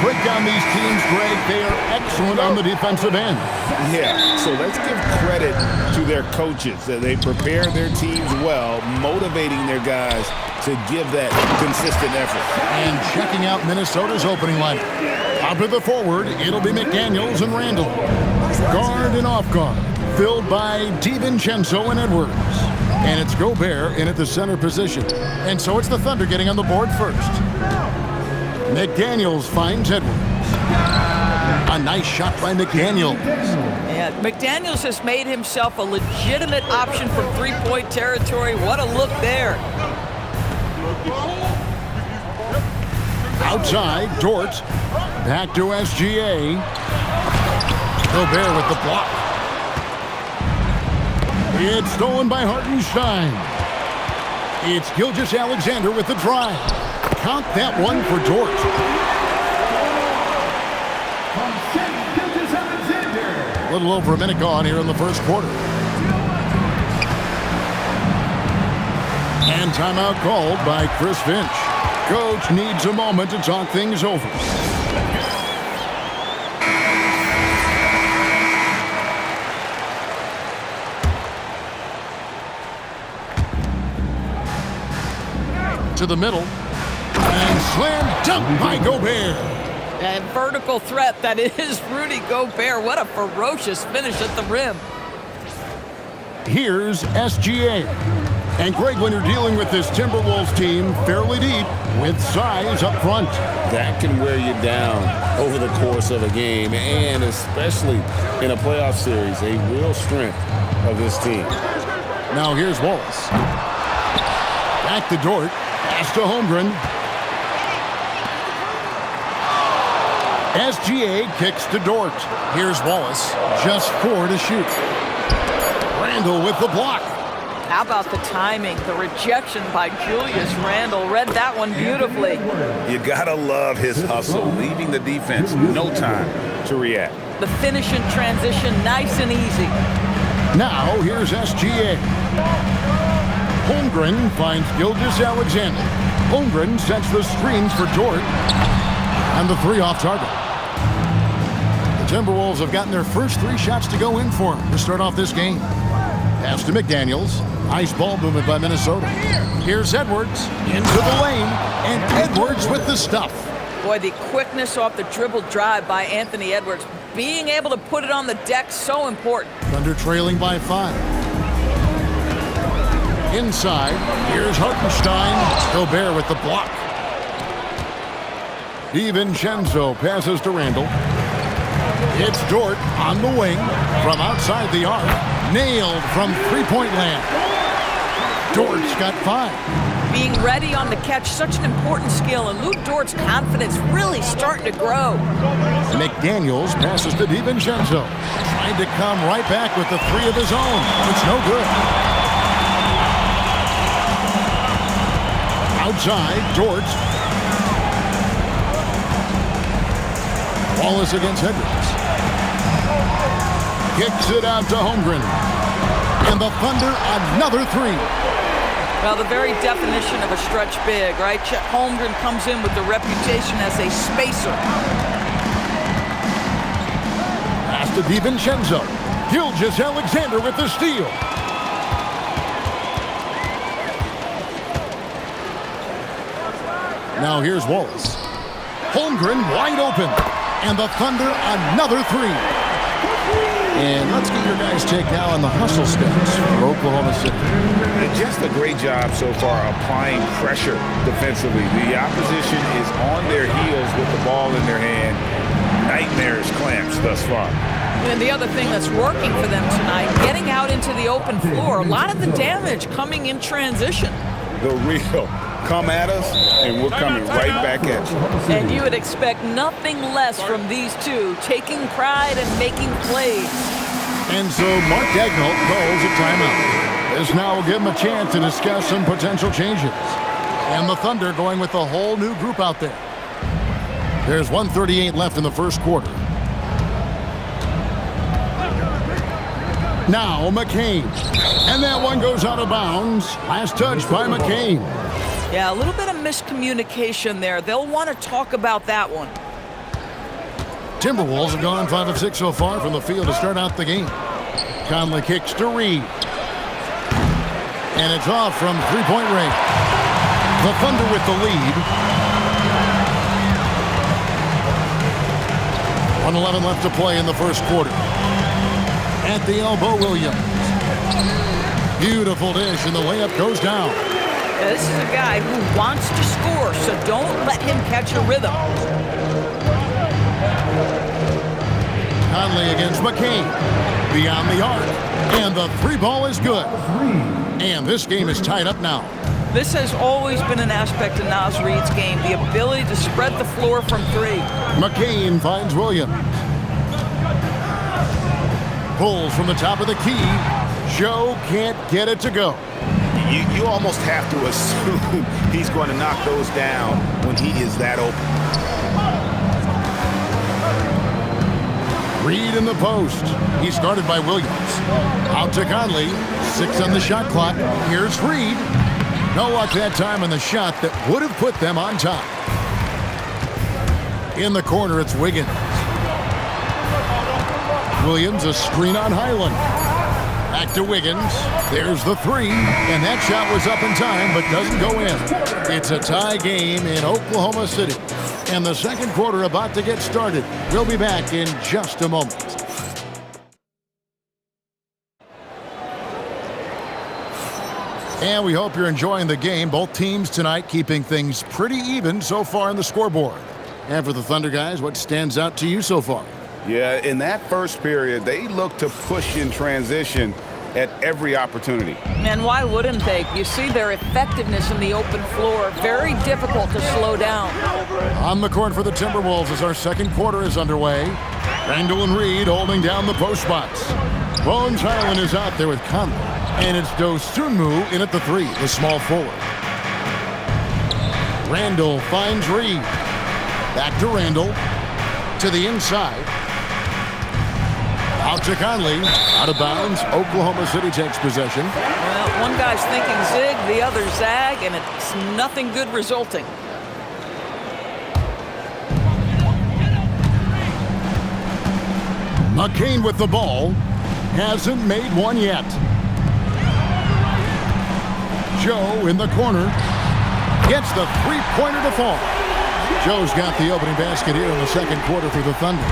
break down these teams, Greg, they are excellent on the defensive end. Yeah, so let's give credit to their coaches. They prepare their teams well, motivating their guys to give that consistent effort. And checking out Minnesota's opening lineup. Up to the forward, it'll be McDaniels and Randall. Guard and off guard, filled by DiVincenzo and Edwards. And it's Gobert in at the center position. And so it's the Thunder getting on the board first. McDaniels finds Edwards. A nice shot by McDaniels. Yeah, McDaniels has made himself a legitimate option from three-point territory. What a look there. Outside, Dort. Back to SGA. Gobert with the block. It's stolen by Hartenstein. It's Gilgeous-Alexander with the drive. Count that one for Dort. A little over a minute gone here in the first quarter. And timeout called by Chris Finch. Coach needs a moment to talk things over. To the middle. And slam dunk by Gobert. And vertical threat, that is Rudy Gobert. What a ferocious finish at the rim. Here's SGA. And Greg, when you're dealing with this Timberwolves team fairly deep with size up front. That can wear you down over the course of a game, and especially in a playoff series, a real strength of this team. Now here's Wallace. Back to Dort. Pass to Holmgren. SGA kicks to Dort. Here's Wallace. Just 4 to shoot. Randall with the block. How about the timing? The rejection by Julius Randle. Read that one beautifully. You gotta love his hustle, leaving the defense no time to react. The finish in transition, nice and easy. Now here's SGA. Holmgren finds Gilgeous-Alexander. Holmgren sets the screens for Dort. And the three off target. The Timberwolves have gotten their first 3 shots to go in for them to start off this game. Pass to McDaniels. Nice ball movement by Minnesota. Here's Edwards into the lane. And Edwards with the stuff. Boy, the quickness off the dribble drive by Anthony Edwards. Being able to put it on the deck, so important. Thunder trailing by 5. Inside, here's Hartenstein. Gobert with the block. DiVincenzo passes to Randall. It's Dort on the wing from outside the arc. Nailed from three-point land. Dort's got 5. Being ready on the catch, such an important skill, and Lou Dort's confidence really starting to grow. McDaniels passes to DiVincenzo. Trying to come right back with the 3 of his own. It's no good. Outside, Dort. Wallace against Edwards. Kicks it out to Holmgren. And the Thunder, another 3. Well, the very definition of a stretch big, right? Chet Holmgren comes in with the reputation as a spacer. Pass to DiVincenzo. Gilgeous-Alexander with the steal. Now here's Wallace. Holmgren wide open. And the Thunder, another 3. And let's get your guys' take now on the hustle steps for Oklahoma City. Just a great job so far applying pressure defensively. The opposition is on their heels with the ball in their hand. Nightmares clamps thus far. And the other thing that's working for them tonight, getting out into the open floor. A lot of the damage coming in transition. The real come at us, and we're coming right back at you. And you would expect nothing less from these two, taking pride and making plays. And so Mark Daigneault calls a timeout. This now will give him a chance to discuss some potential changes. And the Thunder going with a whole new group out there. There's 1:38 left in the first quarter. Now McCain. And that one goes out of bounds. Last touch by McCain. Yeah, a little bit of miscommunication there. They'll want to talk about that one. Timberwolves have gone 5 of 6 so far from the field to start out the game. Conley kicks to Reed. And it's off from three-point range. The Thunder with the lead. 1:11 left to play in the first quarter. At the elbow, Williams. Beautiful dish, and the layup goes down. This is a guy who wants to score, so don't let him catch a rhythm. Conley against McCain. Beyond the arc. And the three ball is good. And this game is tied up now. This has always been an aspect of Naz Reid's game, the ability to spread the floor from three. McCain finds Williams. Pulls from the top of the key. Joe can't get it to go. You almost have to assume he's going to knock those down when he is that open. Reed in the post. He's guarded by Williams. Out to Conley. 6 on the shot clock. Here's Reed. No luck that time on the shot that would have put them on top. In the corner, it's Wiggins. Williams, a screen on Highland. Back to Wiggins. There's the three. And that shot was up in time, but doesn't go in. It's a tie game in Oklahoma City. And the second quarter about to get started. We'll be back in just a moment. And we hope you're enjoying the game. Both teams tonight keeping things pretty even so far in the scoreboard. And for the Thunder guys, what stands out to you so far? Yeah, in that first period, they looked to push in transition at every opportunity. And why wouldn't they? You see their effectiveness in the open floor. Very difficult to slow down. On the court for the Timberwolves as our second quarter is underway. Randall and Reed holding down the post spots. Bones Highland is out there with Conley. And it's Dosunmu in at the three, the small forward. Randall finds Reed. Back to Randall. To the inside. Out to Conley. Out of bounds. Oklahoma City takes possession. Well, one guy's thinking zig, the other zag, and it's nothing good resulting. McCain with the ball. Hasn't made one yet. Joe in the corner. Gets the three-pointer to fall. Joe's got the opening basket here in the second quarter for the Thunder.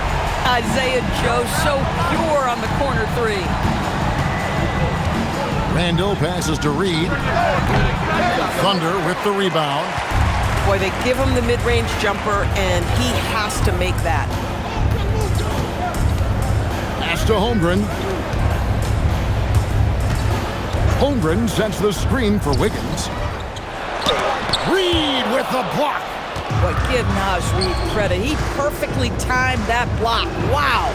Isaiah Joe so pure on the corner three. Randall passes to Reed. Thunder with the rebound. Boy, they give him the mid-range jumper, and he has to make that. Pass to Holmgren. Holmgren sets the screen for Wiggins. Reed with the block. Boy, give Naz Reid credit. He perfectly timed that block. Wow.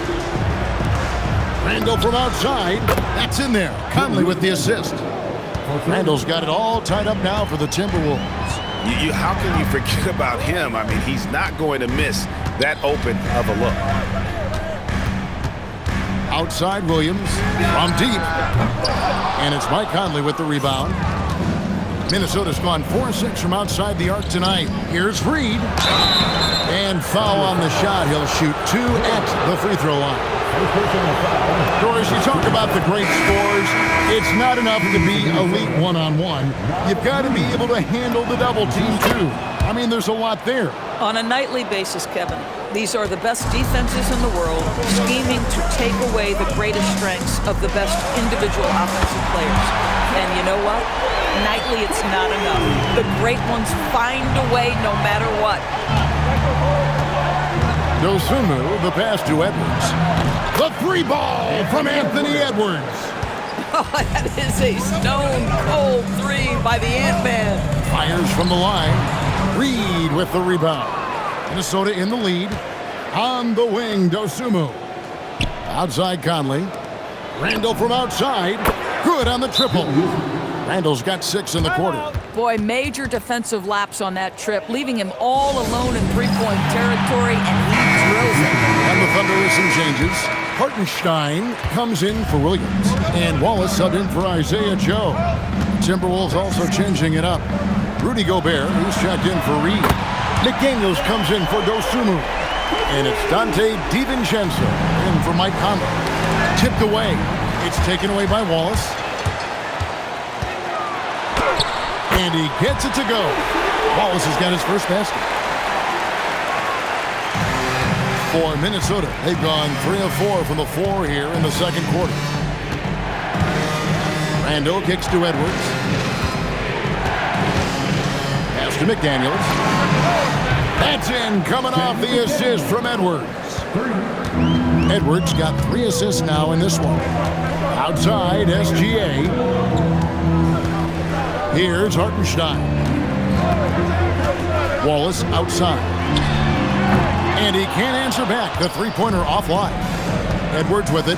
Randall from outside. That's in there. Conley with the assist. Randall's got it all tied up now for the Timberwolves. How can you forget about him? I mean, he's not going to miss that open of a look. Outside Williams from deep. And it's Mike Conley with the rebound. Minnesota's gone 4-6 from outside the arc tonight. Here's Reed. And foul on the shot. He'll shoot 2 at the free throw line. Doris, you talk about the great scores. It's not enough to be elite one-on-one. You've got to be able to handle the double team, too. I mean, there's a lot there. On a nightly basis, Kevin, these are the best defenses in the world, scheming to take away the greatest strengths of the best individual offensive players. And you know what? Nightly, it's not enough. The great ones find a way no matter what. Dosunmu, the pass to Edwards. The three ball from Anthony Edwards. Oh, that is a stone-cold three by the Ant-Man. Fires from the line. Reed with the rebound. Minnesota in the lead. On the wing, Dosunmu. Outside Conley. Randall from outside. Good on the triple. Randall's got 6 in the quarter. Boy, major defensive lapse on that trip, leaving him all alone in three-point territory, and he drills it. And the Thunder with some changes. Hartenstein comes in for Williams. And Wallace subbed in for Isaiah Joe. Timberwolves also changing it up. Rudy Gobert, who's checked in for Reed. McDaniels comes in for Dosunmu. And it's Dante DiVincenzo in for Mike Conley. Tipped away. It's taken away by Wallace. And he gets it to go. Wallace has got his first basket. For Minnesota, they've gone 3 of 4 from the floor here in the second quarter. Randall kicks to Edwards. Pass to McDaniels. That's in, coming off the assist from Edwards. Edwards got 3 assists now in this one. Outside, SGA. Here's Hartenstein. Wallace outside. And he can't answer back. The three-pointer offline. Edwards with it.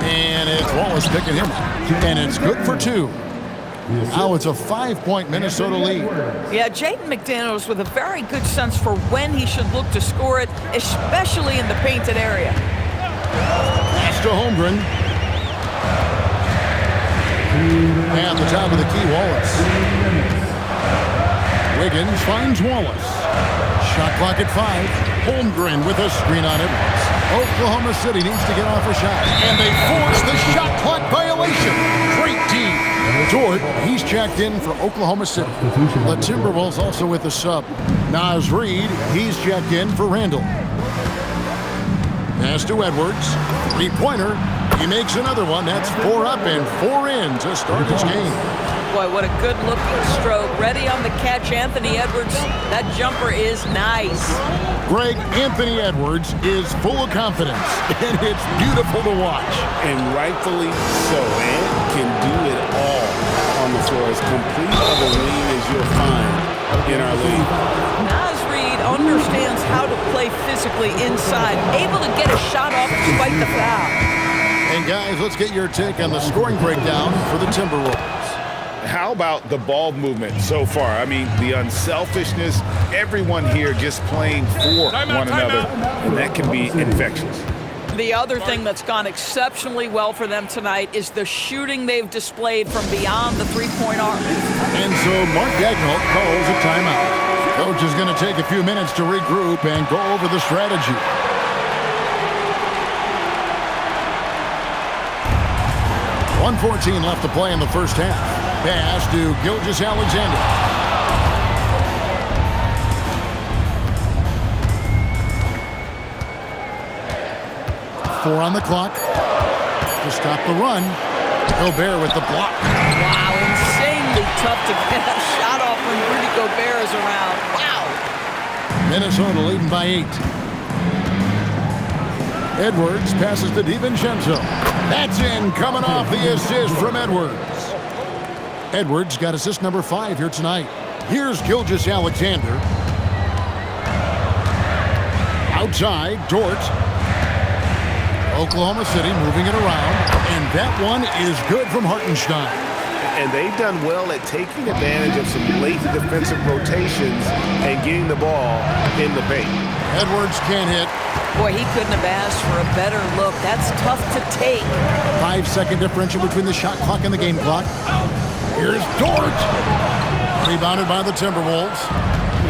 And it's Wallace picking him up. And it's good for 2. Now it's a 5-point Minnesota lead. Yeah, Jaden McDaniels with a very good sense for when he should look to score it, especially in the painted area. Pass to Holmgren. At the top of the key, Wallace. Wiggins finds Wallace. Shot clock at 5. Holmgren with a screen on Edwards. Oklahoma City needs to get off a shot. And they force the shot clock violation. Great team. Dort, he's checked in for Oklahoma City. The Timberwolves also with the sub. Naz Reid, he's checked in for Randall. Pass to Edwards. Three-pointer. He makes another one. That's 4 up and 4 in to start this game. Boy, what a good-looking stroke. Ready on the catch, Anthony Edwards. That jumper is nice. Greg, Anthony Edwards is full of confidence, and it's beautiful to watch. And rightfully so. And can do it all on the floor. As complete of a wing as you'll find in our league. Naz Reid understands how to play physically inside, able to get a shot off despite the foul. And guys, let's get your take on the scoring breakdown for the Timberwolves. How about the ball movement so far? I mean, the unselfishness, everyone here just playing for one another, and that can be infectious. The other thing that's gone exceptionally well for them tonight is the shooting they've displayed from beyond the three-point arc. And so Mark Daigneault calls a timeout. Coach is going to take a few minutes to regroup and go over the strategy. .114 left to play in the first half. Pass to Gilgeous-Alexander. 4 on the clock to stop the run. Gobert with the block. Wow, insanely tough to get a shot off when Rudy Gobert is around. Wow. Minnesota leading by 8. Edwards passes to DiVincenzo. That's in, coming off the assist from Edwards. Edwards got assist number 5 here tonight. Here's Gilgeous-Alexander. Outside, Dort. Oklahoma City moving it around. And that one is good from Hartenstein. And they've done well at taking advantage of some late defensive rotations and getting the ball in the paint. Edwards can't hit. Boy, he couldn't have asked for a better look. That's tough to take. 5-second differential between the shot clock and the game clock. Here's Dort. Rebounded by the Timberwolves.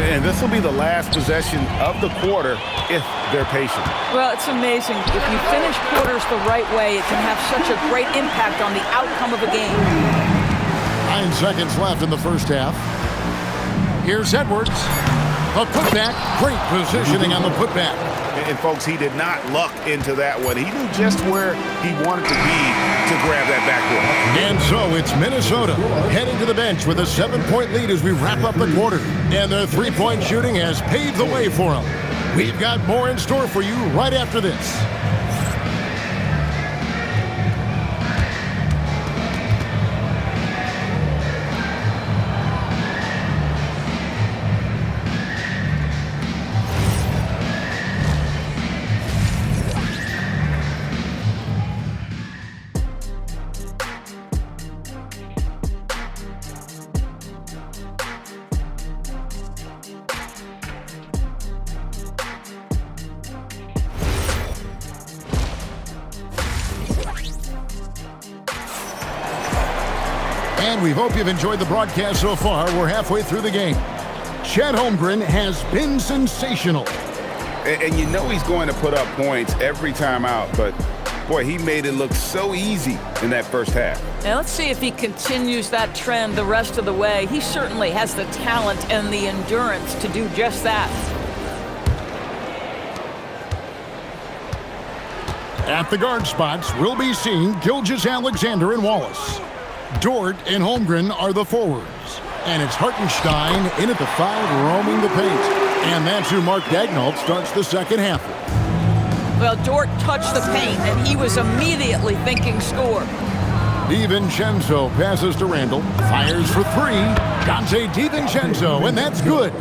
And this will be the last possession of the quarter if they're patient. Well, it's amazing. If you finish quarters the right way, it can have such a great impact on the outcome of a game. 9 seconds left in the first half. Here's Edwards. A putback. Great positioning on the putback. And folks, he did not luck into that one. He knew just where he wanted to be to grab that backboard. And so it's Minnesota heading to the bench with a 7-point lead as we wrap up the quarter. And their three-point shooting has paved the way for them. We've got more in store for you right after this. And we hope you've enjoyed the broadcast so far. We're halfway through the game. Chet Holmgren has been sensational. And you know he's going to put up points every time out, but boy, he made it look so easy in that first half. Now let's see if he continues that trend the rest of the way. He certainly has the talent and the endurance to do just that. At the guard spots, we'll be seeing Gilgeous-Alexander and Wallace. Dort and Holmgren are the forwards. And it's Hartenstein in at the 5, roaming the paint. And that's who Mark Daigneault starts the second half with. Well, Dort touched the paint, and he was immediately thinking score. DiVincenzo passes to Randall, fires for 3. Dante DiVincenzo, and that's good.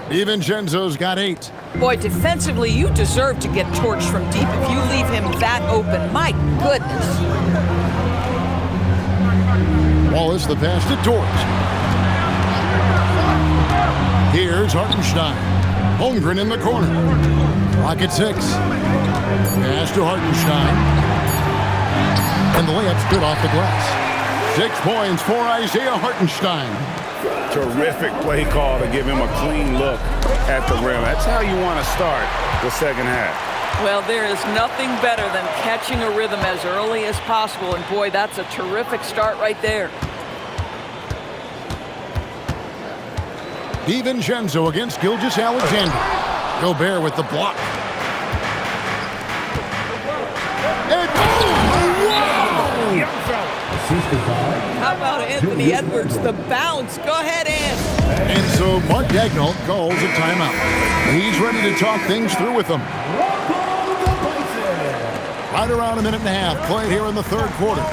DiVincenzo's got 8. Boy, defensively, you deserve to get torched from deep if you leave him that open. My goodness. Wallace the pass to Dort. Here's Hartenstein. Holmgren in the corner. Clock at 6. Pass to Hartenstein. And the layup's good off the glass. 6 points for Isaiah Hartenstein. Terrific play call to give him a clean look at the rim. That's how you want to start the second half. Well, there is nothing better than catching a rhythm as early as possible. And boy, that's a terrific start right there. DiVincenzo against Gilgeous-Alexander. Gobert with the block. And How about Anthony Edwards, the bounce? Go ahead, Ant. And so Mark Daigneault calls a timeout. He's ready to talk things through with them. Right around a minute and a half played here in the third quarter.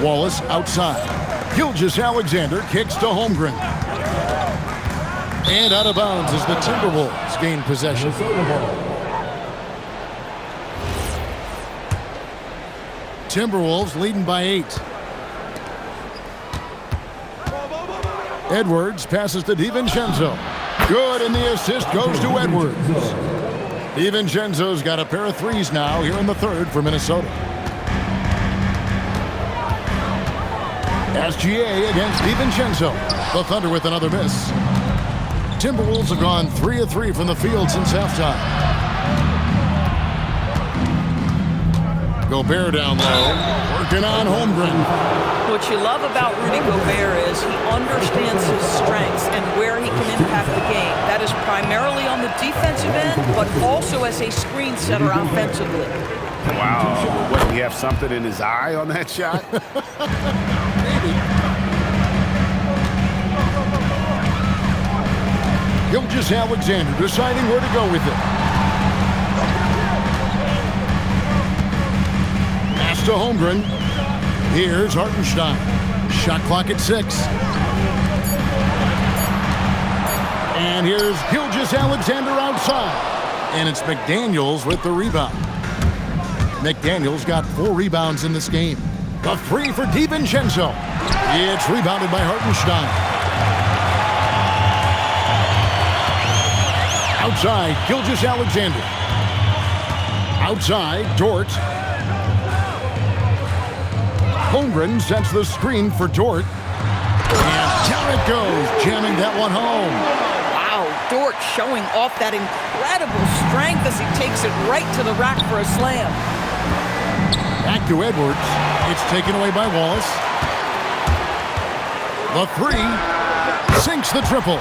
Wallace outside. Gilgeous-Alexander kicks to Holmgren. And out of bounds as the Timberwolves gain possession. Timberwolves leading by 8. Edwards passes to DiVincenzo. Good, and the assist goes to Edwards. DiVincenzo's got a pair of 3s now here in the third for Minnesota. SGA against DiVincenzo. The Thunder with another miss. Timberwolves have gone 3 of 3 from the field since halftime. Gobert down low, working on Holmgren. What you love about Rudy Gobert is he understands his strengths and where he can impact the game. That is primarily on the defensive end, but also as a screen setter offensively. Wow. What, do you have something in his eye on that shot? Gilgeous-Alexander deciding where to go with it. Pass to Holmgren. Here's Hartenstein. Shot clock at 6. And here's Gilgeous-Alexander outside. And it's McDaniels with the rebound. McDaniels got 4 rebounds in this game. The 3 for DiVincenzo. It's rebounded by Hartenstein. Outside, Gilgeous-Alexander. Outside, Dort. Holmgren sets the screen for Dort. And down it goes, jamming that one home. Wow, Dort showing off that incredible strength as he takes it right to the rack for a slam. Back to Edwards. It's taken away by Wallace. The 3 sinks the triple.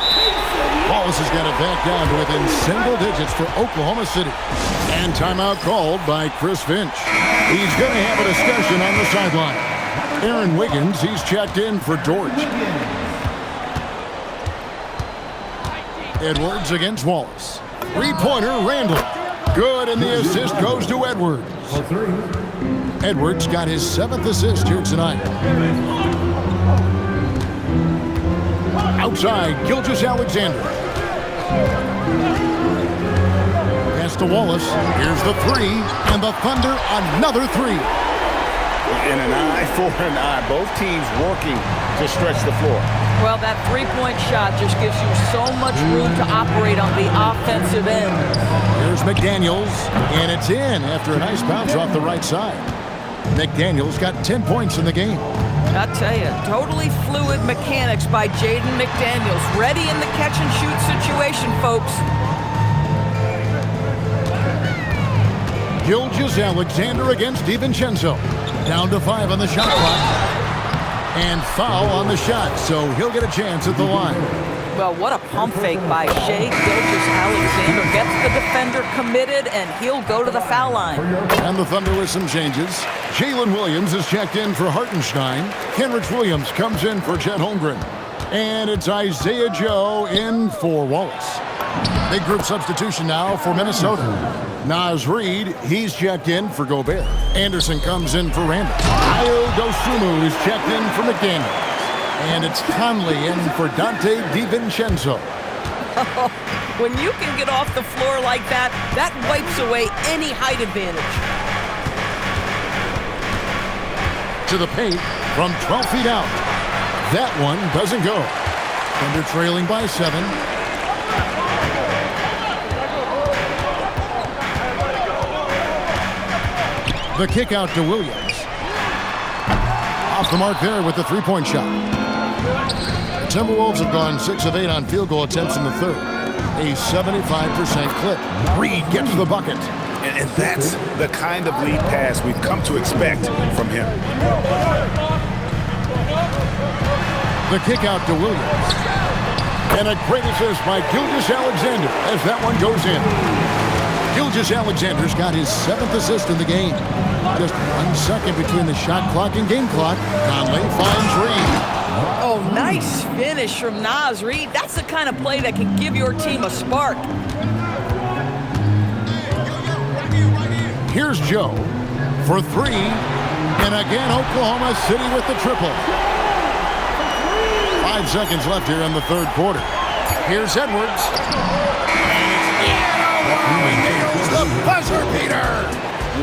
Wallace has got it back down to within single digits for Oklahoma City. And timeout called by Chris Finch. He's going to have a discussion on the sideline. Aaron Wiggins, he's checked in for Dort. Edwards against Wallace. 3-pointer, Randall. Good, and the assist goes to Edwards. Edwards got his 7th assist here tonight. Outside, Gilgeous-Alexander. Pass to Wallace. Here's the 3, and the Thunder another 3. In an eye for an eye. Both teams working to stretch the floor. Well, that 3-point shot just gives you so much room to operate on the offensive end. Here's McDaniels, and it's in after a nice bounce off the right side. McDaniels got 10 points in the game. I tell you, totally fluid mechanics by Jaden McDaniels. Ready in the catch-and-shoot situation, folks. Gilgeous-Alexander against DiVincenzo. Down to 5 on the shot clock. And foul on the shot, so he'll get a chance at the line. Well, what a pump fake by Shai Gilgeous-Alexander. Gets the defender committed, and he'll go to the foul line. And the Thunder with some changes. Jalen Williams is checked in for Hartenstein. Kenrich Williams comes in for Chet Holmgren. And it's Isaiah Joe in for Wallace. Big group substitution now for Minnesota. Naz Reid, he's checked in for Gobert. Anderson comes in for Randall. Ayo Dosunmu is checked in for McDaniel. And it's Conley in for Dante DiVincenzo. When you can get off the floor like that, that wipes away any height advantage. To the paint from 12 feet out. That one doesn't go. Thunder trailing by 7. The kick out to Williams. Off the mark there with the three-point shot. The Timberwolves have gone 6 of 8 on field goal attempts in the third. A 75% clip. Reid gets the bucket. And that's the kind of lead pass we've come to expect from him. The kick out to Williams. And a great assist by Gilgeous-Alexander as that one goes in. Gilgeous-Alexander's got his 7th assist in the game. Just 1 second between the shot clock and game clock. Conley finds Reid. Oh, nice finish from Naz Reid. That's the kind of play that can give your team a spark. Here's Joe for 3. And again, Oklahoma City with the triple. 5 seconds left here in the third quarter. Here's Edwards. The buzzer beater.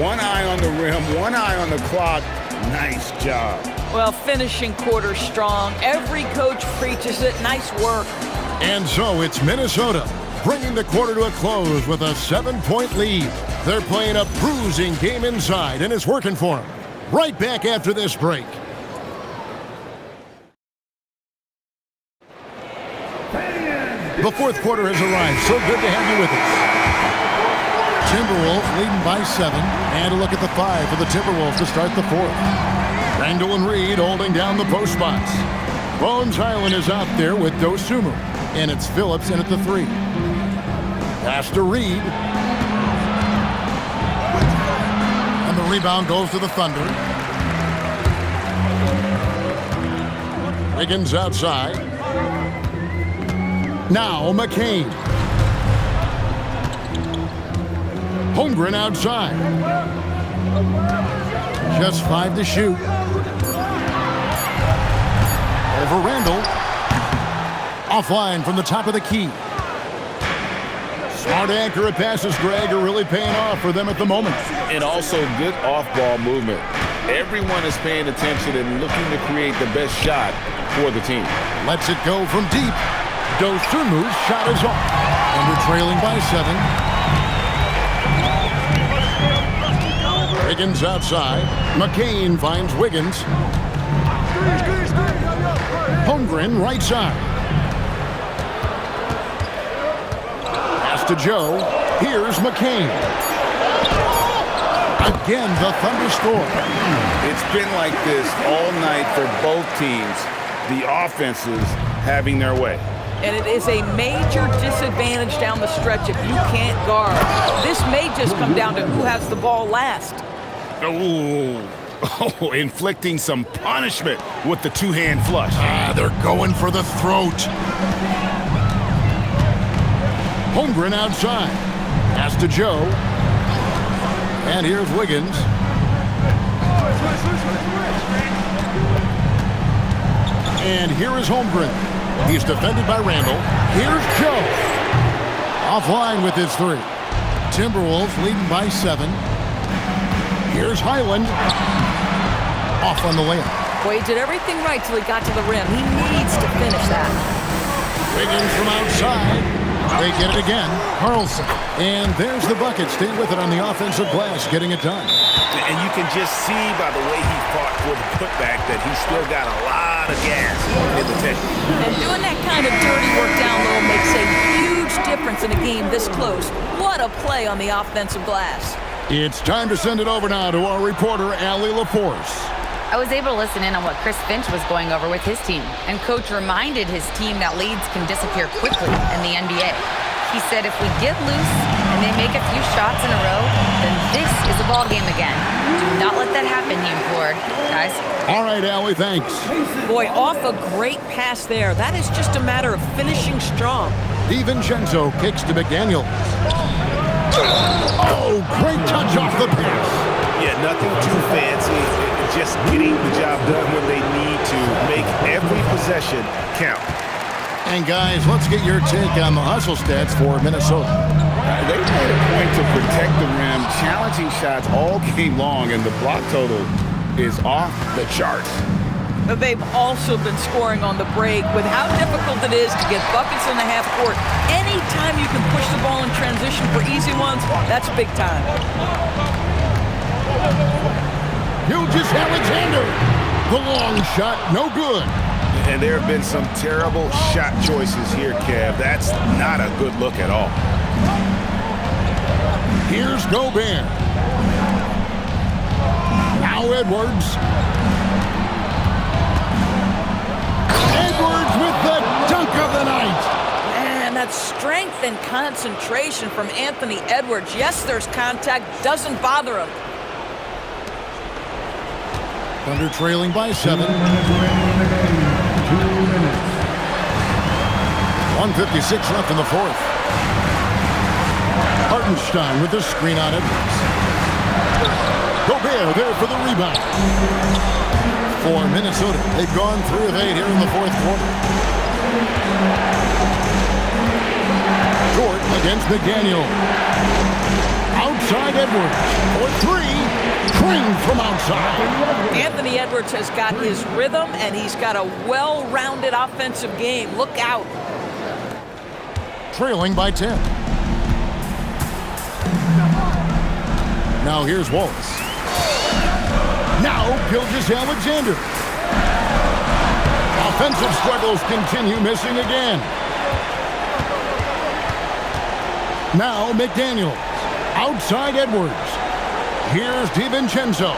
One eye on the rim, one eye on the clock. Nice job. Well, finishing quarter strong. Every coach preaches it. Nice work. And so it's Minnesota bringing the quarter to a close with a 7-point lead. They're playing a bruising game inside, and it's working for them. Right back after this break. The fourth quarter has arrived. So good to have you with us. Timberwolves leading by 7. And a look at the 5 for the Timberwolves to start the fourth. Randall and Reid holding down the post spots. Bones Hyland is out there with Dosunmu. And it's Phillips in at the 3. Pass to Reid. And the rebound goes to the Thunder. Wiggins outside. Now McCain. Holmgren outside. Just 5 to shoot. Over Randall. Offline from the top of the key. Smart accurate passes, Greg, are really paying off for them at the moment. And also good off-ball movement. Everyone is paying attention and looking to create the best shot for the team. Lets it go from deep. Dosunmu's shot is off. And we're trailing by 7. Wiggins outside. McCain finds Wiggins. Holmgren right side. Pass to Joe. Here's McCain. Again, the Thunder score. It's been like this all night for both teams. The offenses having their way. And it is a major disadvantage down the stretch if you can't guard. This may just come down to who has the ball last. Oh, inflicting some punishment with the two-hand flush. They're going for the throat. Holmgren outside. Pass to Joe. And here's Wiggins. And here is Holmgren. He's defended by Randall. Here's Joe. Offline with his 3. Timberwolves leading by 7. Here's Hyland. Off on the layup. Boy, he did everything right till he got to the rim. He needs to finish that. Wiggins from outside. They get it again. Carlson. And there's the bucket. Stay with it on the offensive glass, getting it done. And you can just see by the way he fought for the putback that he's still got a lot of gas in the tank. And doing that kind of dirty work down low makes a huge difference in a game this close. What a play on the offensive glass. It's time to send it over now to our reporter, Allie LaForce. I was able to listen in on what Chris Finch was going over with his team, and Coach reminded his team that leads can disappear quickly in the NBA. He said if we get loose and they make a few shots in a row, then this is a ball game again. Do not let that happen, he implored. Guys? All right, Allie, thanks. Boy, off a great pass there. That is just a matter of finishing strong. DiVincenzo kicks to McDaniel. Oh, great touch off the pass. Yeah, nothing too fancy. Just getting the job done when they need to. Make every possession count. And guys, let's get your take on the hustle stats for Minnesota. They made a point to protect the rim, challenging shots all game long, and the block total is off the charts. But they've also been scoring on the break. With how difficult it is to get buckets in the half court, anytime you can push the ball in transition for easy ones, that's big time. Gilgeous-Alexander. The long shot, no good. And there have been some terrible shot choices here, Kev. That's not a good look at all. Here's Gobert. Now Edwards. Edwards with the dunk of the night. Man, that strength and concentration from Anthony Edwards. Yes, there's contact. Doesn't bother him. Thunder trailing by 7. 1:56 left in the fourth. Hartenstein with the screen on Edwards. Gobert there for the rebound. For Minnesota, they've gone 3 of 8 here in the fourth quarter. Short against McDaniel. Outside Edwards for 3. Trained from outside. Anthony Edwards has got his rhythm, and he's got a well-rounded offensive game. Look out. Trailing by 10. Now here's Wallace. Now Gilgeous-Alexander. Offensive struggles continue, missing again. Now McDaniel. Outside Edwards. Here's DiVincenzo.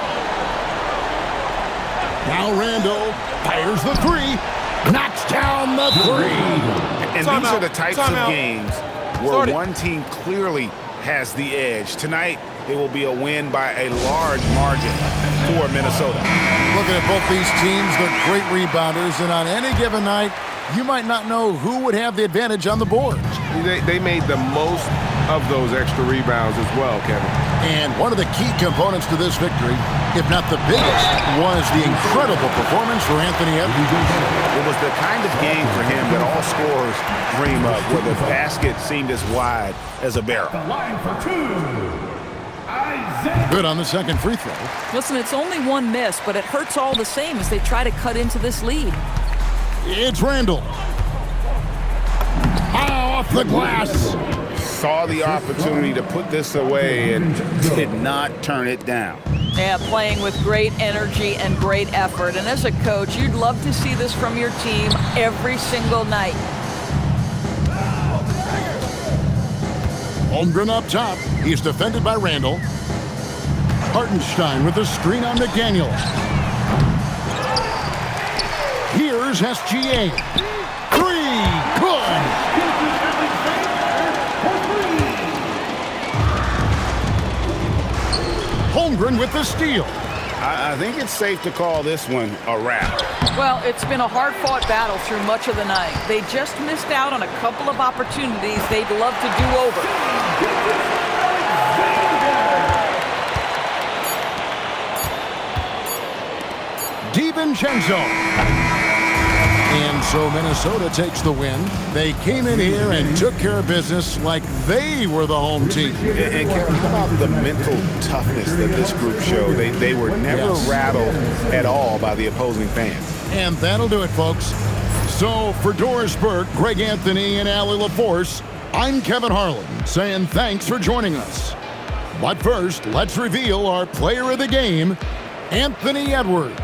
Now Randall fires the 3. Knocks down the 3. And these are the types of games where one team clearly has the edge. Tonight, it will be a win by a large margin for Minnesota. Looking at both these teams, they're great rebounders, and on any given night, you might not know who would have the advantage on the boards. They made the most of those extra rebounds as well, Kevin. And one of the key components to this victory, if not the biggest, was the incredible performance for Anthony Edwards. It was the kind of game for him that all scorers dream of, where the basket seemed as wide as a barrel. Good on the second free throw. Listen, it's only one miss, but it hurts all the same as they try to cut into this lead. It's Randall. Off the glass. Saw the opportunity to put this away and did not turn it down. Yeah, playing with great energy and great effort. And as a coach, you'd love to see this from your team every single night. Holmgren up top. He's defended by Randall. Hartenstein with the screen on McDaniel. Here's SGA. 3. Good. Holmgren with the steal. I think it's safe to call this one a wrap. Well, it's been a hard-fought battle through much of the night. They just missed out on a couple of opportunities they'd love to do over. DiVincenzo. And so Minnesota takes the win. They came in here and took care of business like they were the home team. And Kevin, how about the mental toughness that this group showed? They were never rattled at all by the opposing fans. And that'll do it, folks. So for Doris Burke, Greg Anthony, and Allie LaForce, I'm Kevin Harlan saying thanks for joining us. But first, let's reveal our player of the game, Anthony Edwards.